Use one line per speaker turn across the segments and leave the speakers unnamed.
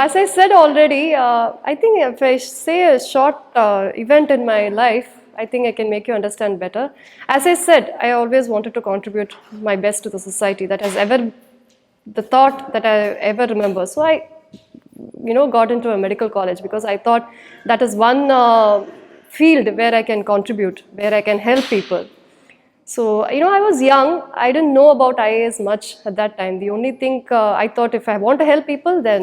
as I said already, I think if I say a short event in my life, I think I can make you understand better. As I said, I always wanted to contribute my best to the society. That has ever the thought that I ever remember. So I, got into a medical college because I thought that is one field where I can contribute, where I can help people. So, I was young. I didn't know about IAS much at that time. The only thing I thought, if I want to help people, then,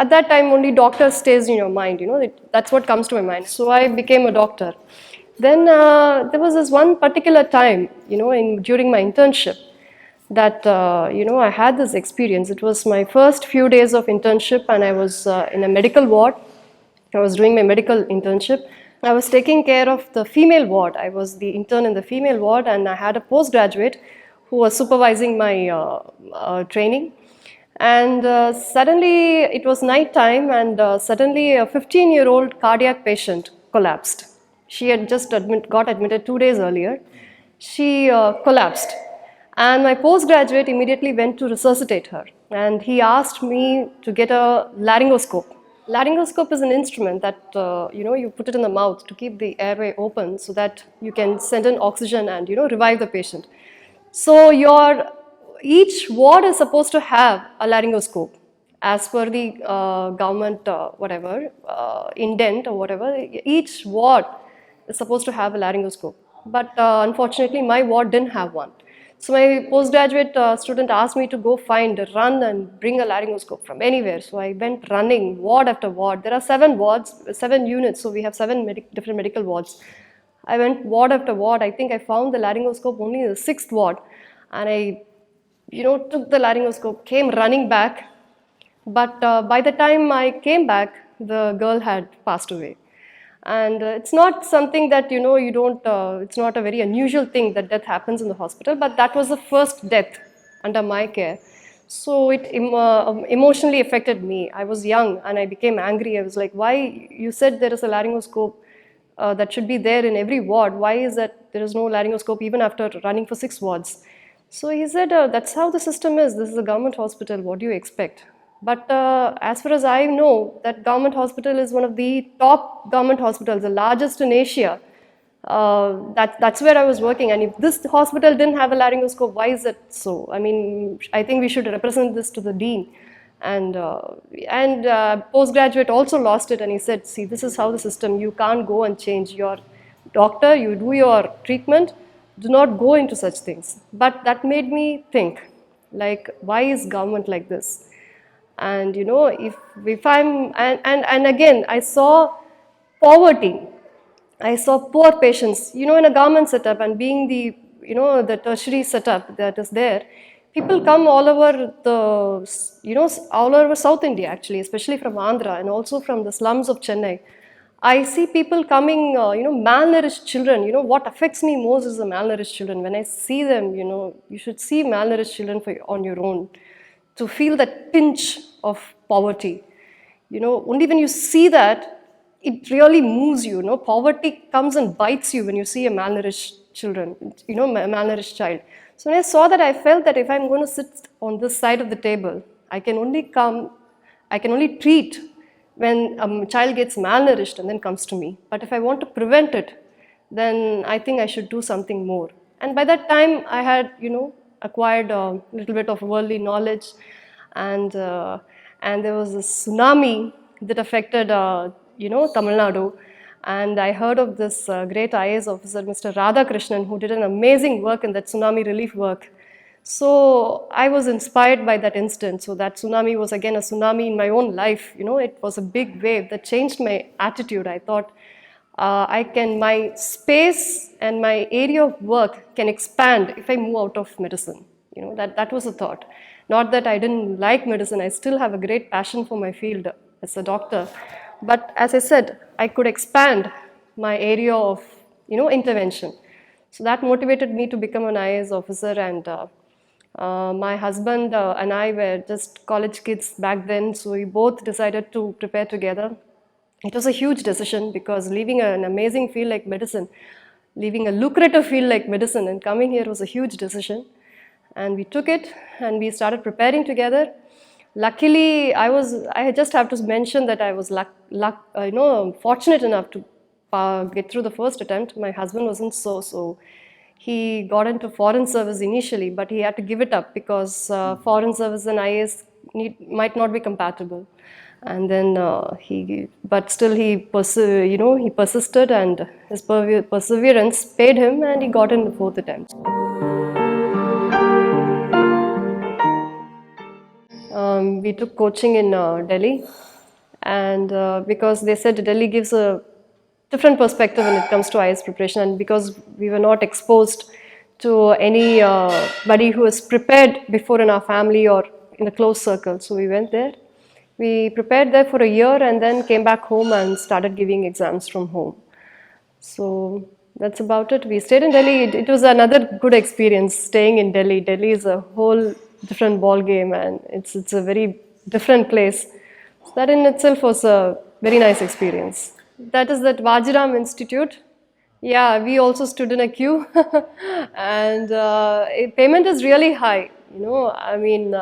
at that time only doctor stays in your mind, that's what comes to my mind. So I became a doctor. Then there was this one particular time, during my internship that, I had this experience. It was my first few days of internship and I was in a medical ward. I was doing my medical internship. I was taking care of the female ward. I was the intern in the female ward and I had a postgraduate who was supervising my training. And suddenly it was night time and suddenly a 15-year-old cardiac patient collapsed. She had just got admitted 2 days earlier. She collapsed. And my postgraduate immediately went to resuscitate her. And he asked me to get a laryngoscope. Laryngoscope is an instrument that, you put it in the mouth to keep the airway open so that you can send in oxygen and, revive the patient. So each ward is supposed to have a laryngoscope as per the government, indent or whatever. Each ward is supposed to have a laryngoscope. But unfortunately, my ward didn't have one. So my postgraduate student asked me to go run and bring a laryngoscope from anywhere. So I went running ward after ward. There are 7 wards, 7 units, so we have 7 different medical wards. I went ward after ward. I think I found the laryngoscope only in the 6th ward. And I, took the laryngoscope, came running back. But by the time I came back, the girl had passed away. And it's not something that, it's not a very unusual thing that death happens in the hospital, but that was the first death under my care. So it emotionally affected me. I was young and I became angry. I was like, why? You said there is a laryngoscope that should be there in every ward. Why is that there is no laryngoscope even after running for 6 wards? So he said, that's how the system is. This is a government hospital. What do you expect? But as far as I know, that government hospital is one of the top government hospitals, the largest in Asia. That's where I was working. And if this hospital didn't have a laryngoscope, why is it so? I mean, I think we should represent this to the dean. And postgraduate also lost it and he said, see, this is how the system, you can't go and change. Your doctor, you do your treatment, do not go into such things. But that made me think, like, why is government like this? And if I'm, and again, I saw poverty. I saw poor patients, in a government setup and being the, the tertiary setup that is there, people come all over all over South India actually, especially from Andhra and also from the slums of Chennai. I see people coming, malnourished children. What affects me most is the malnourished children. When I see them, you should see malnourished children on your own to feel that pinch of poverty. Only when you see that, it really moves you. Poverty comes and bites you when you see a malnourished malnourished child. So when I saw that, I felt that if I'm going to sit on this side of the table, I can only treat when a child gets malnourished and then comes to me. But if I want to prevent it, then I think I should do something more. And by that time, I had, acquired a little bit of worldly knowledge, and there was a tsunami that affected, Tamil Nadu, and I heard of this great IAS officer, Mr. Radhakrishnan, who did an amazing work in that tsunami relief work. So I was inspired by that incident. So that tsunami was again a tsunami in my own life. It was a big wave that changed my attitude. I thought, my space and my area of work can expand if I move out of medicine. That was a thought. Not that I didn't like medicine, I still have a great passion for my field as a doctor. But as I said, I could expand my area of, intervention. So that motivated me to become an IAS officer, and my husband and I were just college kids back then, so we both decided to prepare together. It was a huge decision because leaving an amazing field like medicine, leaving a lucrative field like medicine and coming here was a huge decision. And we took it and we started preparing together. Luckily, I just have to mention that I was fortunate enough to get through the first attempt. My husband wasn't so he got into foreign service initially, but he had to give it up because foreign service and IAS might not be compatible. And then but still he persisted, and his perseverance paid him, and he got in the fourth attempt. We took coaching in Delhi, and because they said Delhi gives a different perspective when it comes to IAS preparation, and because we were not exposed to anybody who was prepared before in our family or in a close circle, so we went there. We prepared there for a year and then came back home and started giving exams from home. So that's about it. We stayed in Delhi. It was another good experience staying in Delhi. Delhi is a whole different ball game, and it's a very different place. So that in itself was a very nice experience. That is that Vajiram Institute. Yeah, we also stood in a queue, and payment is really high. I mean,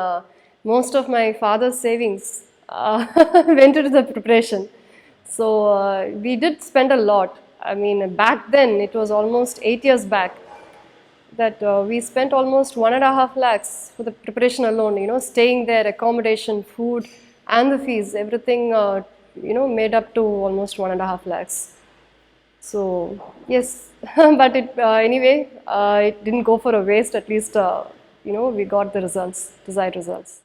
most of my father's savings went into the preparation. So we did spend a lot. I mean, back then, it was almost 8 years back, that we spent almost 1.5 lakhs for the preparation alone, staying there, accommodation, food, and the fees, everything, made up to almost 1.5 lakhs. So, yes, but anyway, it didn't go for a waste. At least, we got the results, desired results.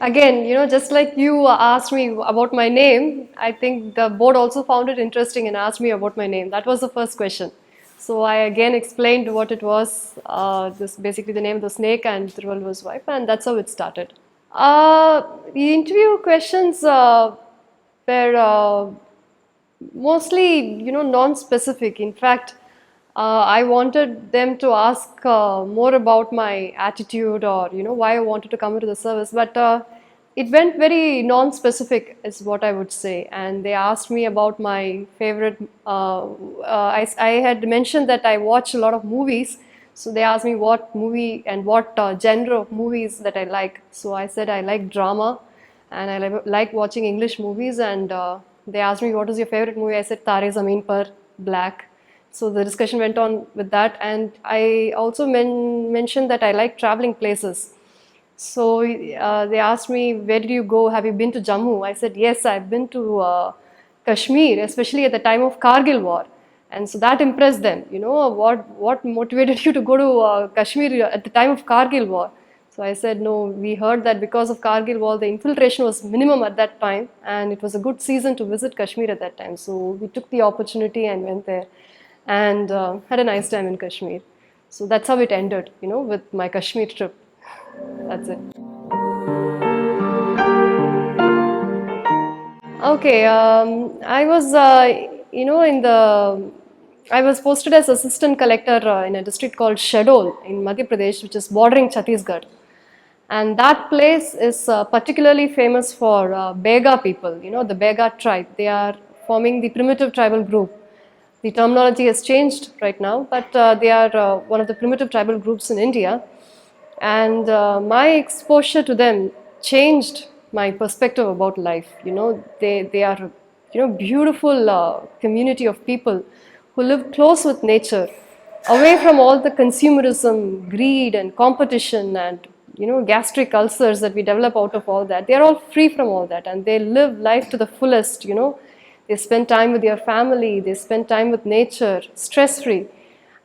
Again, just like you asked me about my name, I think the board also found it interesting and asked me about my name. That was the first question. So I again explained what it was, this basically the name of the snake and Thiruvalluvar's wife, and that's how it started. The interview questions were mostly, non-specific. In fact, I wanted them to ask more about my attitude or, why I wanted to come into the service. But it went very non-specific is what I would say. And they asked me about my favorite, I had mentioned that I watch a lot of movies. So they asked me what movie and what genre of movies that I like. So I said I like drama and I like watching English movies. And they asked me what is your favorite movie. I said Tare Zameen Par, Black. So the discussion went on with that, and I also mentioned that I like traveling places. So they asked me, where did you go? Have you been to Jammu? I said, yes, I've been to Kashmir, especially at the time of Kargil war. And so that impressed them. What motivated you to go to Kashmir at the time of Kargil war? So I said, no, we heard that because of Kargil war, the infiltration was minimum at that time, and it was a good season to visit Kashmir at that time. So we took the opportunity and went there, and had a nice time in Kashmir. So that's how it ended, with my Kashmir trip. That's it. Okay, I was, I was posted as assistant collector in a district called Shadol in Madhya Pradesh, which is bordering Chhattisgarh. And that place is particularly famous for Bega people, the Bega tribe. They are forming the primitive tribal group. The terminology has changed right now, but they are one of the primitive tribal groups in India. And my exposure to them changed my perspective about life. They are, beautiful community of people who live close with nature, away from all the consumerism, greed and competition and, gastric ulcers that we develop out of all that. They are all free from all that, and they live life to the fullest, They spend time with their family, they spend time with nature, stress-free.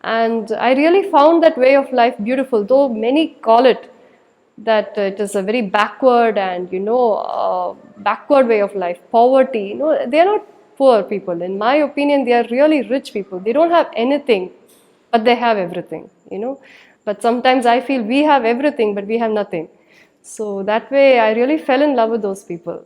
And I really found that way of life beautiful, though many call it that it is a very backward and, backward way of life, poverty. They are not poor people. In my opinion, they are really rich people. They don't have anything, but they have everything, But sometimes I feel we have everything, but we have nothing. So that way, I really fell in love with those people.